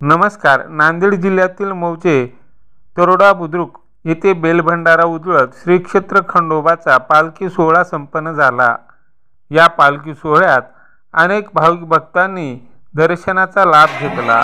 नमस्कार। नांदेड जिल्ह्यातील मौजे तरोडा बुद्रुक येथे बेलभंडारा उधळत श्री क्षेत्र खंडोबाचा पालखी सोहळा संपन्न झाला। या पालखी सोहळ्यात अनेक भाविक भक्तांनी दर्शनाचा लाभ घेतला।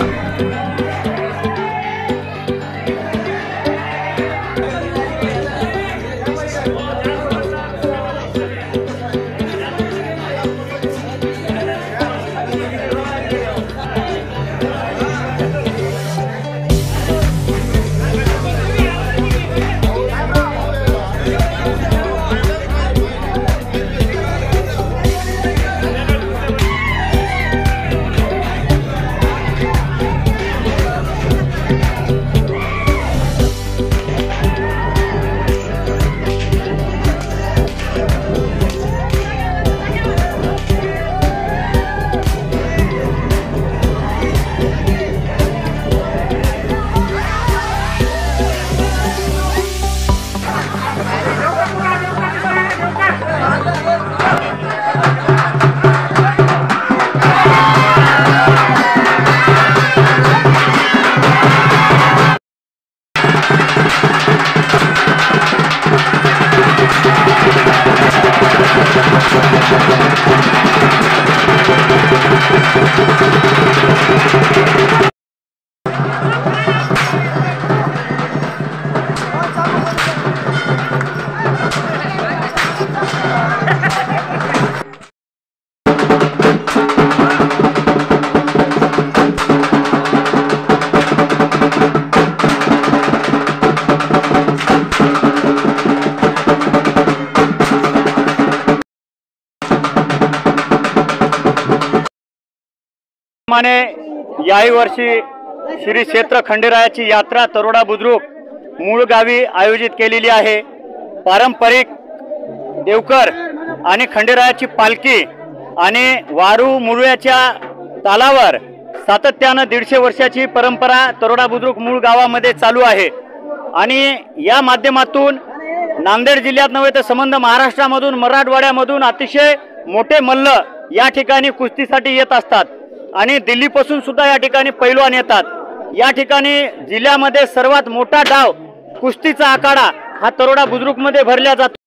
याही वर्षी श्री क्षेत्र खंडेरायाची यात्रा तरोडा बुद्रुक मूळ गावी आयोजित केलेली आहे। पारंपरिक देवकर आणि खंडेरायाची पालखी आणि वारू मुळव्याच्या तालावर सातत्याने 150 वर्षाची परंपरा तरोडा बुद्रुक मूळ गावामध्ये चालू आहे। आणि या माध्यमातून नांदेड जिल्ह्यात नव्हे तर संबंध महाराष्ट्रामधून मराठवाड्यामधून अतिशय मोठे मल्ल या ठिकाणी कुस्तीसाठी येत असतात आणि दिल्लीपासून सुद्धा या ठिकाणी पैलवान येतात। या ठिकाणी जिल्ह्यामध्ये सर्वात मोठा डाव कुस्तीचा आखाडा हा तरोडा बुद्रुकमध्ये भरला जातो।